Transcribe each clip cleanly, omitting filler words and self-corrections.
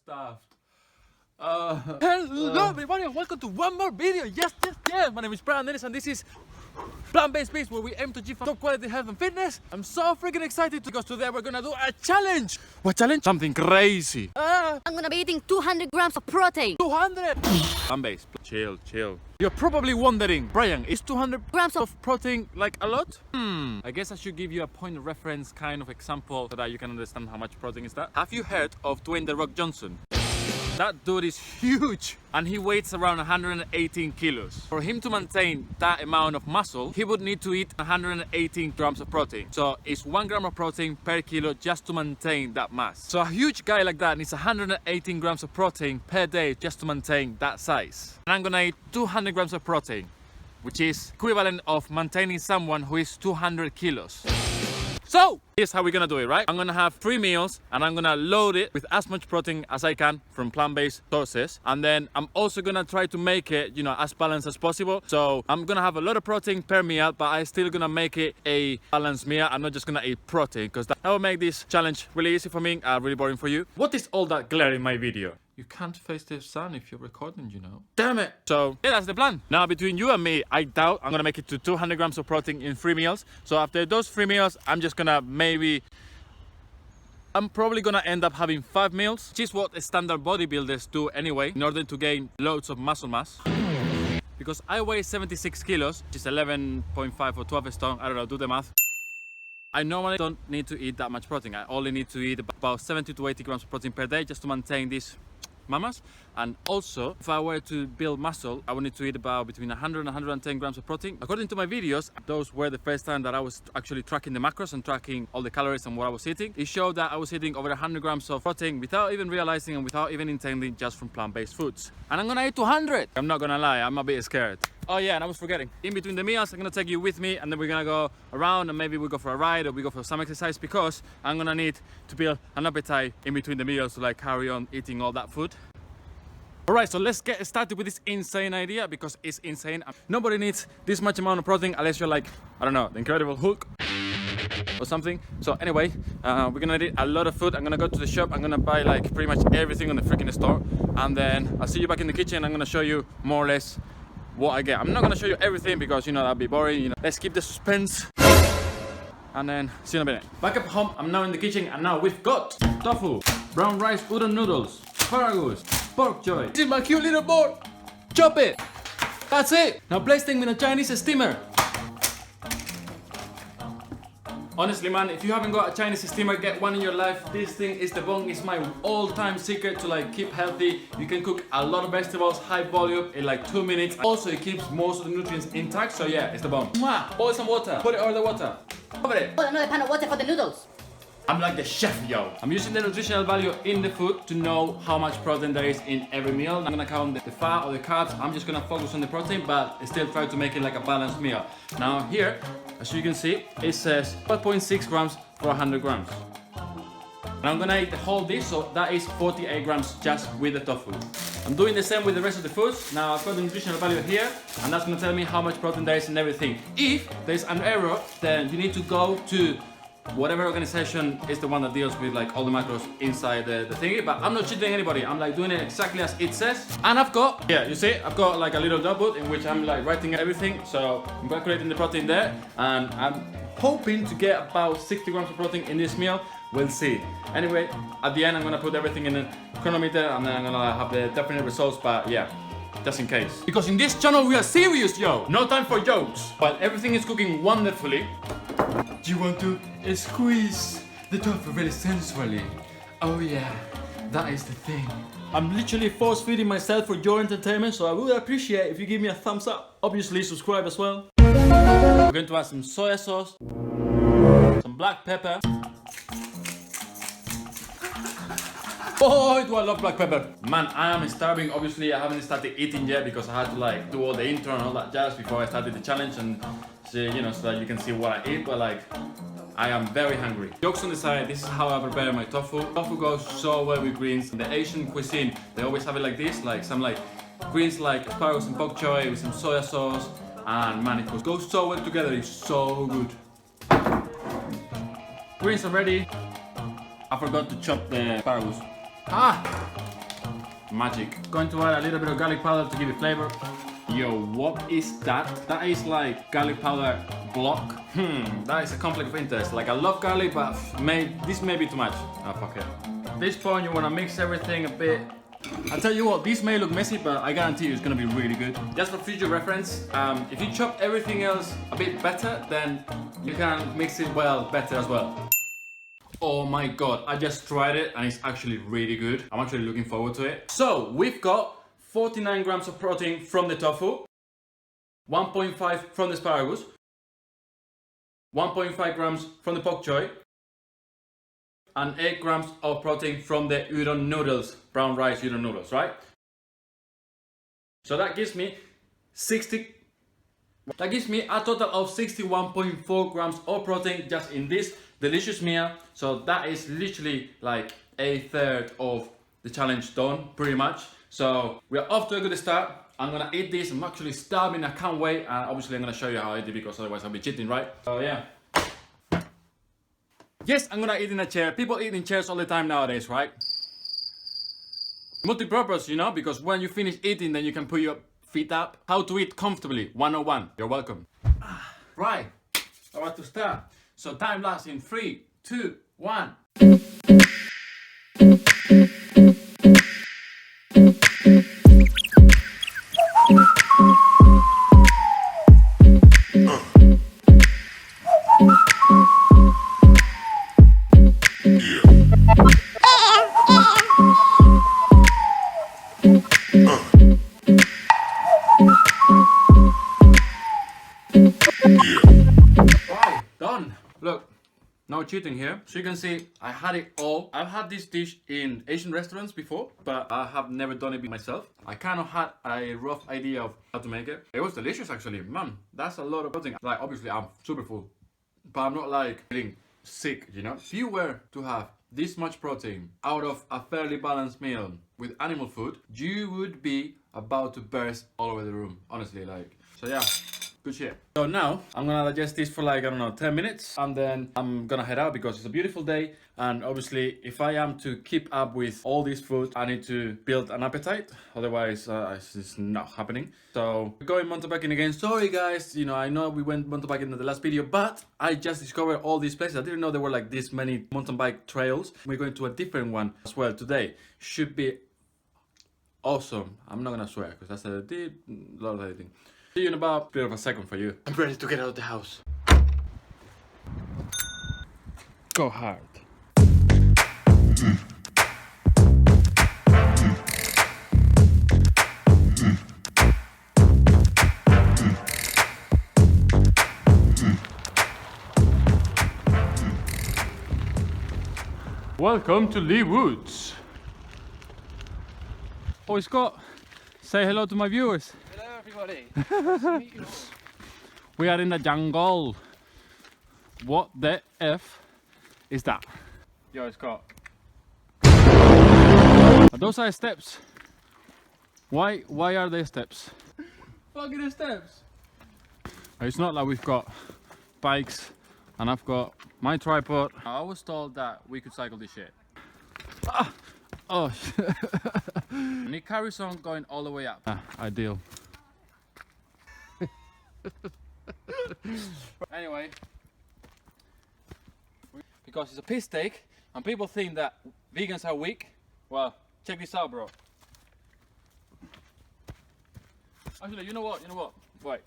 stuffed. Hello everybody and welcome to one more video. Yes. My name is Brian Dennis and this is Plant-Based Beast, where we aim to achieve top quality health and fitness. I'm so freaking excited because today we're gonna do a challenge. What challenge? Something crazy. I'm gonna be eating 200 grams of protein. 200! Plant-based. Chill. You're probably wondering, Brian, is 200 grams of protein like a lot? I guess I should give you a point of reference kind of example so that you can understand how much protein is that. Have you heard of Dwayne "The Rock" Johnson? That dude is huge and he weighs around 118 kilos. For him to maintain that amount of muscle, he would need to eat 118 grams of protein. So it's 1 gram of protein per kilo just to maintain that mass. So a huge guy like that needs 118 grams of protein per day just to maintain that size. And I'm gonna eat 200 grams of protein, which is equivalent of maintaining someone who is 200 kilos. So, here's how we're gonna do it, right? I'm gonna have 3 meals and I'm gonna load it with as much protein as I can from plant-based sources. And then I'm also gonna try to make it, as balanced as possible. So I'm gonna have a lot of protein per meal, but I'm still gonna make it a balanced meal. I'm not just gonna eat protein, because that will make this challenge really easy for me and really boring for you. What is all that glare in my video? You can't face the sun if you're recording, Damn it! So, yeah, that's the plan. Now, between you and me, I doubt I'm gonna make it to 200 grams of protein in 3 meals. So after those 3 meals, I'm probably gonna end up having 5 meals, which is what standard bodybuilders do anyway, in order to gain loads of muscle mass. Because I weigh 76 kilos, which is 11.5 or 12 stone, I don't know, do the math. I normally don't need to eat that much protein. I only need to eat about 70 to 80 grams of protein per day just to maintain this mamas. And also, if I were to build muscle, I would need to eat about between 100 and 110 grams of protein. According to my videos, those were the first time that I was actually tracking the macros and tracking all the calories and what I was eating. It showed that I was eating over 100 grams of protein without even realizing and without even intending, just from plant-based foods. And I'm gonna eat 200. I'm not gonna lie, I'm a bit scared. Oh yeah, and I was forgetting. In between the meals, I'm gonna take you with me and then we're gonna go around and maybe we go for a ride or we go for some exercise, because I'm gonna need to build an appetite in between the meals to carry on eating all that food. Alright, so let's get started with this insane idea, because it's insane. Nobody needs this much amount of protein unless you're I don't know, the Incredible Hulk or something. So anyway, we're gonna eat a lot of food. I'm gonna go to the shop. I'm gonna buy pretty much everything on the freaking store. And then I'll see you back in the kitchen. I'm gonna show you more or less what I get. I'm not gonna show you everything because, that'd be boring. Let's keep the suspense. And then see you in a minute. Back up home, I'm now in the kitchen and now we've got tofu, brown rice udon noodles, asparagus, pork joy. This is my cute little board. Chop it. That's it. Now place them in a Chinese steamer. Honestly, man, if you haven't got a Chinese steamer, get one in your life. This thing is the bomb. It's my all-time secret to keep healthy. You can cook a lot of vegetables, high volume, in 2 minutes. Also, it keeps most of the nutrients intact. So yeah, it's the bomb. Mwah! Boil some water. Put it over the water. Over it. Put another pan of water for the noodles. I'm like the chef, yo. I'm using the nutritional value in the food to know how much protein there is in every meal. I'm gonna count the fat or the carbs. I'm just gonna focus on the protein, but still try to make it a balanced meal. Now here, as you can see, it says 12.6 grams for 100 grams. And I'm gonna eat the whole dish, so that is 48 grams just with the tofu. I'm doing the same with the rest of the foods. Now I've got the nutritional value here, and that's gonna tell me how much protein there is in everything. If there's an error, then you need to go to whatever organization is the one that deals with all the macros inside the thingy. But I'm not cheating anybody. I'm doing it exactly as it says. And I've got, you see, I've got a little notebook in which I'm writing everything. So I'm calculating the protein there, and I'm hoping to get about 60 grams of protein in this meal. We'll see. Anyway, at the end I'm gonna put everything in a chronometer and then I'm gonna have the definite results, but yeah, just in case. Because in this channel we are serious, yo! No time for jokes. While everything is cooking wonderfully, do you want to squeeze the tofu very sensually? Oh yeah, that is the thing. I'm literally force feeding myself for your entertainment, so I would appreciate if you give me a thumbs up. Obviously subscribe as well. We're going to add some soy sauce, some black pepper. Oh, do I love black pepper. Man, I am starving. Obviously, I haven't started eating yet because I had to do all the intro and all that jazz before I started the challenge, and so that you can see what I eat. But I am very hungry. Jokes on the side, this is how I prepare my tofu. Tofu goes so well with greens. In the Asian cuisine, they always have it like this, some greens like asparagus and bok choy with some soya sauce, and man, it goes so well together. It's so good. Greens are ready. I forgot to chop the asparagus. magic. Going to add a little bit of garlic powder to give it flavor. Yo, what is that? That is like garlic powder block. That is a conflict of interest. Like I love garlic, but this may be too much. Oh, fuck it. At this point, you want to mix everything a bit. I tell you what, this may look messy, but I guarantee you it's gonna be really good. Just for future reference, if you chop everything else a bit better, then you can mix it well better as well. Oh my god, I just tried it and it's actually really good. I'm actually looking forward to it. So we've got 49 grams of protein from the tofu, 1.5 from the asparagus, 1.5 grams from the bok choy, and 8 grams of protein from the udon noodles, brown rice udon noodles, right? So that gives me a total of 61.4 grams of protein just in this delicious meal. So that is literally like a third of the challenge done, pretty much. So we are off to a good start. I'm gonna eat this. I'm actually starving. I can't wait. And obviously I'm gonna show you how I eat it because otherwise I'll be cheating, right? So yeah. Yes, I'm gonna eat in a chair. People eat in chairs all the time nowadays, right? Multi-purpose, you know, because when you finish eating, then you can put your feet up. How to eat comfortably, 101. You're welcome. Right, about to start. So time lapse in 3, 2, 1. Right, done. Look, no cheating here. So you can see I had it all. I've had this dish in Asian restaurants before, but I have never done it myself. I kind of had a rough idea of how to make it. It was delicious actually. Man, that's a lot of protein. Like obviously I'm super full, but I'm not like feeling sick, you know? If you were to have this much protein out of a fairly balanced meal with animal food, you would be about to burst all over the room, honestly. Like, so yeah. Good shit. So now I'm gonna digest this for like, I don't know, 10 minutes and then I'm gonna head out because it's a beautiful day. And obviously if I am to keep up with all this food, I need to build an appetite. Otherwise it's not happening. So we're going mountain biking again. Sorry guys, you know, I know we went mountain biking in the last video, but I just discovered all these places. I didn't know there were like this many mountain bike trails. We're going to a different one as well today. Should be awesome. I'm not gonna swear because that's a lot of editing. See you in about a bit of a second for you. I'm ready to get out of the house. Go hard. Welcome to Wholefoods. Oh, Scott, say hello to my viewers. Everybody. Nice to meet you all. We are in the jungle. What the F is that? Yo, Scott. Those are steps. Why are they steps? Fucking the steps. It's not like we've got bikes and I've got my tripod. I was told that we could cycle this shit. Ah! Oh, and it carries on going all the way up. Ideal. Anyway, because it's a piss take and people think that vegans are weak, well, check this out, bro. Actually, you know what? Wait.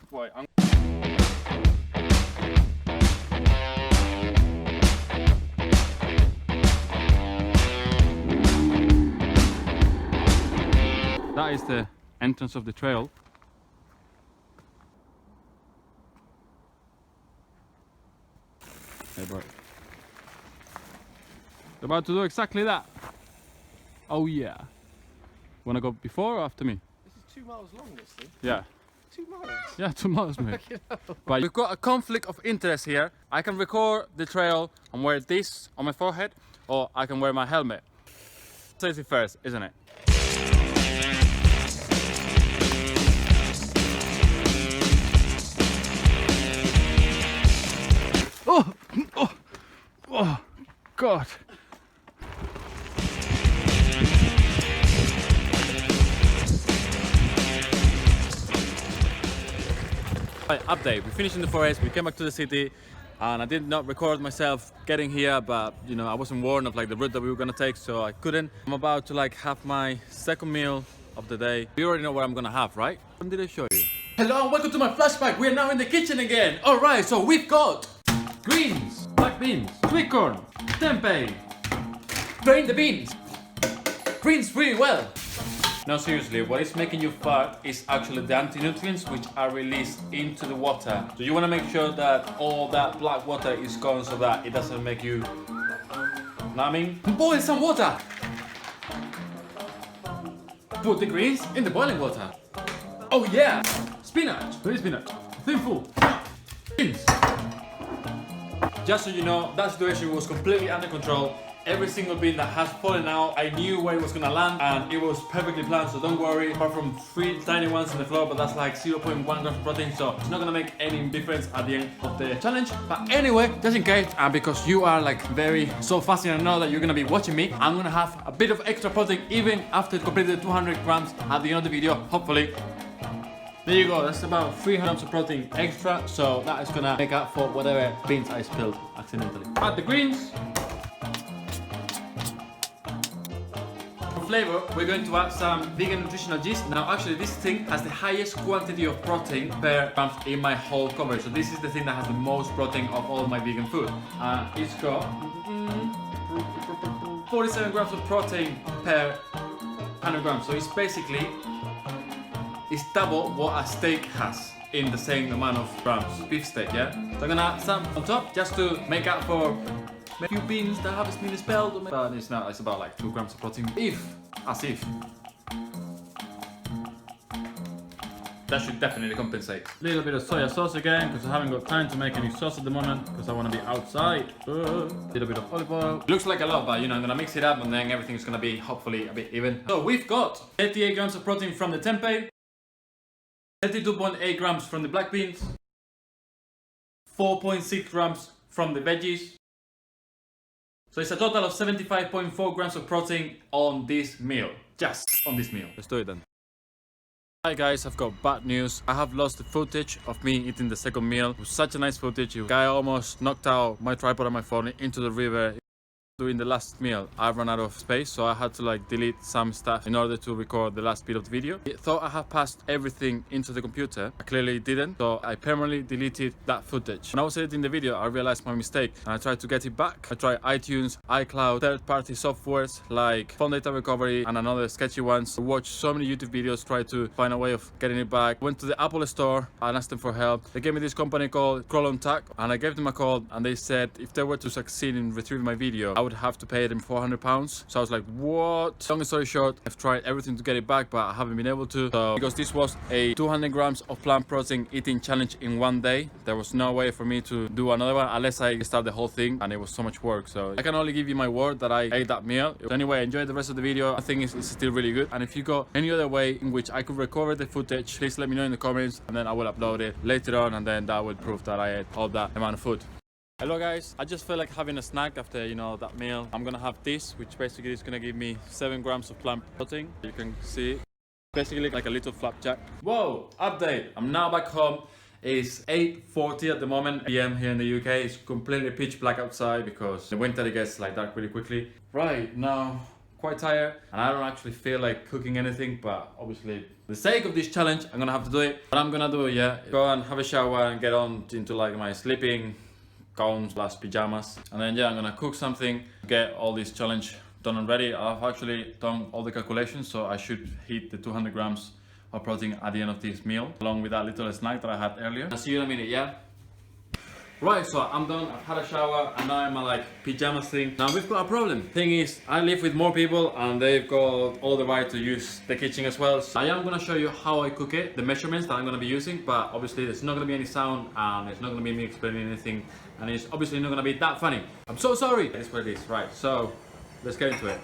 That is the entrance of the trail. Hey bro. They're about to do exactly that. Oh yeah. Wanna go before or after me? This is 2 miles long, this thing. Yeah. 2 miles? Yeah, 2 miles, mate. But we've got a conflict of interest here. I can record the trail and wear this on my forehead, or I can wear my helmet. Safety first, isn't it? Oh, God. Right, update. We finished in the forest, we came back to the city, and I did not record myself getting here, but you know, I wasn't warned of like the route that we were gonna take, so I couldn't. I'm about to like have my second meal of the day. You already know what I'm gonna have, right? When did I show you? Hello and welcome to my flashback. We are now in the kitchen again. Alright, so we've got greens, black beans, sweet corn, tempeh. Drain the beans. Rinse really well. No, seriously, what is making you fart is actually the anti-nutrients which are released into the water. So you want to make sure that all that black water is gone so that it doesn't make you... numbing. Boil some water! Put the greens in the boiling water. Oh yeah! Spinach! Where is spinach? Thinful! Beans! Just so you know, that situation was completely under control. Every single bean that has fallen out, I knew where it was gonna land and it was perfectly planned, so don't worry. Apart from 3 tiny ones on the floor, but that's like 0.1 grams of protein, so it's not gonna make any difference at the end of the challenge. But anyway, just in case, and because you are like very so fascinated and know that you're gonna be watching me, I'm gonna have a bit of extra protein even after completing the 200 grams at the end of the video, hopefully. There you go, that's about 300 grams of protein extra, so that is gonna make up for whatever beans I spilled accidentally. Add the greens. Flavor, we're going to add some vegan nutritional yeast. Now actually this thing has the highest quantity of protein per grams in my whole coverage. So this is the thing that has the most protein of all my vegan food. It's got 47 grams of protein per 100 grams. So it's basically, it's double what a steak has in the same amount of grams. Beef steak, yeah? So I'm gonna add some on top just to make up for a few beans that haven't been spelled, but it's not, it's about like 2 grams of protein. As if. That should definitely compensate. A little bit of soya sauce again, because I haven't got time to make any sauce at the moment, because I want to be outside. A little bit of olive oil. Looks like a lot, but you know, I'm gonna mix it up and then everything's gonna be hopefully a bit even. So we've got 38 grams of protein from the tempeh, 32.8 grams from the black beans, 4.6 grams from the veggies. So it's a total of 75.4 grams of protein on this meal. Just on this meal. Let's do it then. Hi guys, I've got bad news. I have lost the footage of me eating the second meal. It was such a nice footage. The guy almost knocked out my tripod and my phone into the river. During the last meal, I ran out of space, so I had to like delete some stuff in order to record the last bit of the video. I thought I had passed everything into the computer. I clearly didn't, so I permanently deleted that footage. When I was editing the video, I realized my mistake and I tried to get it back. I tried iTunes, iCloud, third-party softwares like Phone Data Recovery and another sketchy ones. I watched so many YouTube videos, tried to find a way of getting it back. Went to the Apple store and asked them for help. They gave me this company called Crawl on Tag, and I gave them a call and they said if they were to succeed in retrieving my video, I would have to pay them £400. So I was like, what? Long story short, I've tried everything to get it back, but I haven't been able to. So because this was a 200 grams of plant protein eating challenge in one day, there was no way for me to do another one unless I start the whole thing, and it was so much work. So I can only give you my word that I ate that meal. So anyway, enjoy the rest of the video. I think it's still really good. And if you got any other way in which I could recover the footage, please let me know in the comments, and then I will upload it later on, and then that will prove that I ate all that amount of food. Hello guys, I just feel like having a snack after, you know, that meal. I'm gonna have this, which basically is gonna give me 7 grams of plant protein. You can see it. Basically like a little flapjack. Whoa, update. I'm now back home. It's 8:40 at the moment PM here in the UK. It's completely pitch black outside because in the winter it gets like dark really quickly. Right, now quite tired and I don't actually feel like cooking anything, but obviously for the sake of this challenge, I'm gonna have to do it. What I'm gonna do, yeah, go and have a shower and get on into like my sleeping gowns plus pajamas, and then yeah, I'm gonna cook something, get all this challenge done and ready. I've actually done all the calculations, so I should hit the 200 grams of protein at the end of this meal, along with that little snack that I had earlier. I'll see you in a minute, yeah? Right, so I'm done, I've had a shower, and now I'm in my like pajamas thing. Now we've got a problem. Thing is, I live with more people and they've got all the right to use the kitchen as well. So I am gonna show you how I cook it, the measurements that I'm gonna be using, but obviously there's not gonna be any sound and there's not gonna be me explaining anything, and it's obviously not gonna be that funny. I'm so sorry. It is what it is. Right, so let's get into it.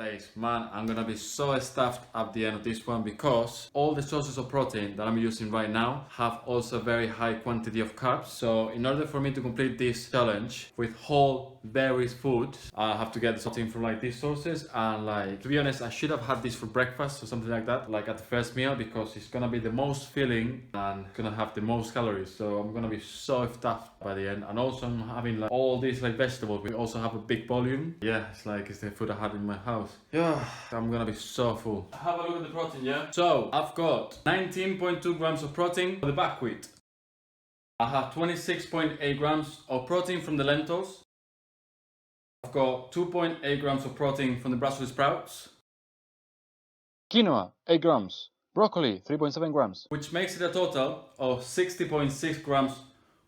days. Man, I'm gonna be so stuffed at the end of this one because all the sources of protein that I'm using right now have also very high quantity of carbs. So in order for me to complete this challenge with whole berries food, I have to get something from like these sources. And like, to be honest, I should have had this for breakfast or something like that, like at the first meal, because it's gonna be the most filling and gonna have the most calories. So I'm gonna be so stuffed by the end. And also I'm having like all these like vegetables. We also have a big volume. Yeah, it's the food I had in my house. Yeah, I'm gonna be so full. Have a look at the protein, yeah? So I've got 19.2 grams of protein for the buckwheat. I have 26.8 grams of protein from the lentils. I've got 2.8 grams of protein from the Brussels sprouts. Quinoa, 8 grams. Broccoli, 3.7 grams. Which makes it a total of 60.6 grams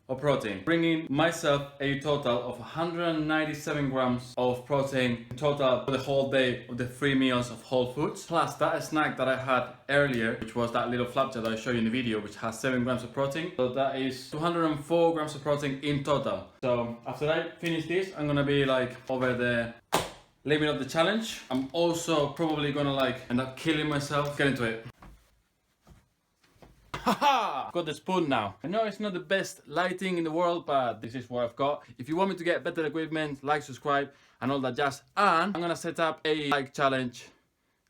of protein, bringing myself a total of 197 grams of protein in total for the whole day of the 3 meals of Wholefoods, plus that snack that I had earlier, which was that little flapjack that I showed you in the video, which has 7 grams of protein. So that is 204 grams of protein in total. So after I finish this, I'm gonna be like over the limit of the challenge. I'm also probably gonna like end up killing myself. Get into it. Haha! Got the spoon now. I know it's not the best lighting in the world, but this is what I've got. If you want me to get better equipment, like, subscribe, and all that jazz. And I'm gonna set up a like challenge.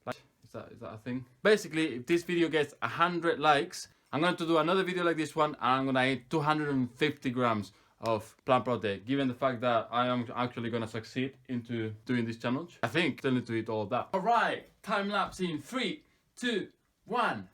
Like, is that a thing? Basically, if this video gets 100 likes, I'm going to do another video like this one, and I'm gonna eat 250 grams of plant protein. Given the fact that I am actually gonna succeed into doing this challenge, I think still need to eat all of that. All right, time lapse in 3, 2, 1.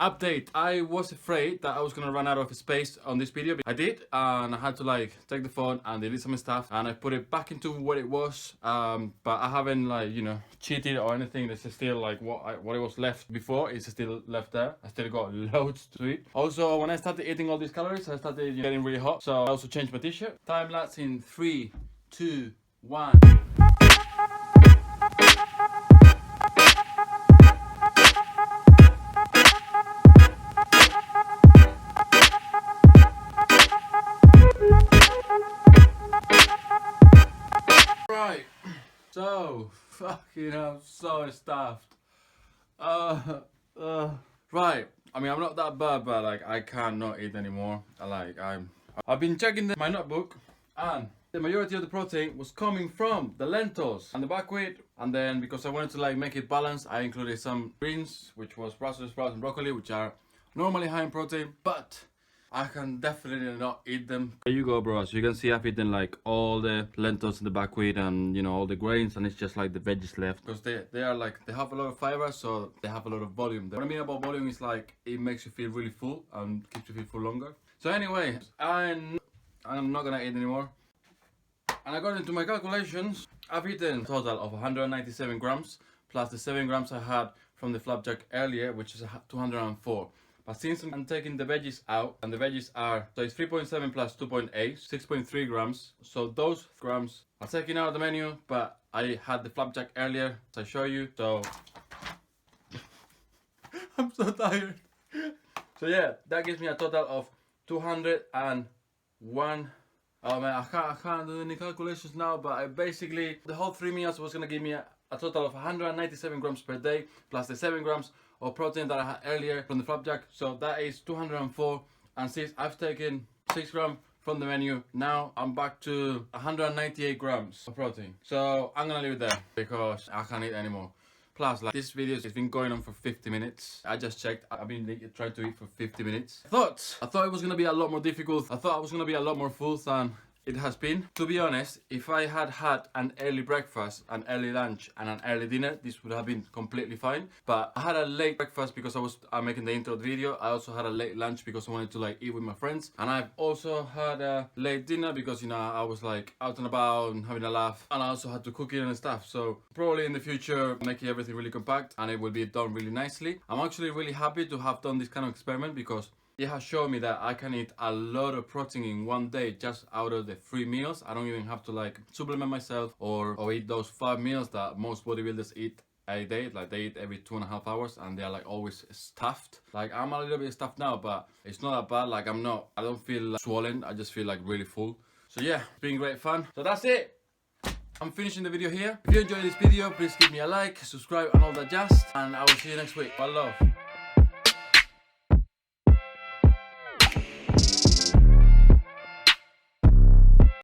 Update, I was afraid that I was gonna run out of space on this video. I did, and I had to like take the phone and delete some stuff, and I put it back into what it was, but I haven't like, you know, cheated or anything. There's still like what it was left before is still left there. I still got loads to eat. Also, when I started eating all these calories, I started getting really hot, so I also changed my t-shirt. Time lapse in 3, 2, 1. Right, so fucking I'm so stuffed. Right. I mean, I'm not that bad, but like I cannot eat anymore. I've been checking my notebook, and the majority of the protein was coming from the lentils and the buckwheat. And then because I wanted to like make it balanced, I included some greens, which was Brussels sprouts and broccoli, which are normally high in protein, but I can definitely not eat them. There you go, bro. So you can see I've eaten like all the lentils and the buckwheat and, you know, all the grains, and it's just like the veggies left. Because they are like, they have a lot of fiber, so they have a lot of volume. What I mean about volume is like, it makes you feel really full and keeps you feel full longer. So anyway, I'm not gonna eat anymore. And according to my calculations, I've eaten a total of 197 grams, plus the 7 grams I had from the flapjack earlier, which is 204. But since I'm taking the veggies out, and the veggies are, so it's 3.7 plus 2.8, 6.3 grams. So those grams are taken out of the menu, but I had the flapjack earlier, as I show you, so I'm so tired. So yeah, that gives me a total of 201. Oh man, I can't do any calculations now, but I basically, the whole 3 meals was gonna give me a total of 197 grams per day, plus the 7 grams of protein that I had earlier from the flapjack. So that is 204. And since I've taken 6 grams from the menu, now I'm back to 198 grams of protein. So I'm gonna leave it there because I can't eat anymore. Plus, like, this video has been going on for 50 minutes. I just checked. I've been trying to eat for 50 minutes. I thought it was gonna be a lot more difficult. I thought I was gonna be a lot more full than it has been. To be honest, if I had had an early breakfast, an early lunch, and an early dinner, this would have been completely fine. But I had a late breakfast because I was making the intro video. I also had a late lunch because I wanted to like eat with my friends. And I've also had a late dinner because, you know, I was like out and about and having a laugh. And I also had to cook it and stuff. So probably in the future, making everything really compact and it will be done really nicely. I'm actually really happy to have done this kind of experiment because it has shown me that I can eat a lot of protein in one day just out of the 3 meals. I don't even have to like supplement myself or eat those 5 meals that most bodybuilders eat a day. Like they eat every 2.5 hours, and they're like always stuffed. Like I'm a little bit stuffed now, but it's not that bad. Like I don't feel like swollen. I just feel like really full. So yeah, it's been great fun. So that's it. I'm finishing the video here. If you enjoyed this video, please give me a like, subscribe and all that jazz. And I will see you next week. One love.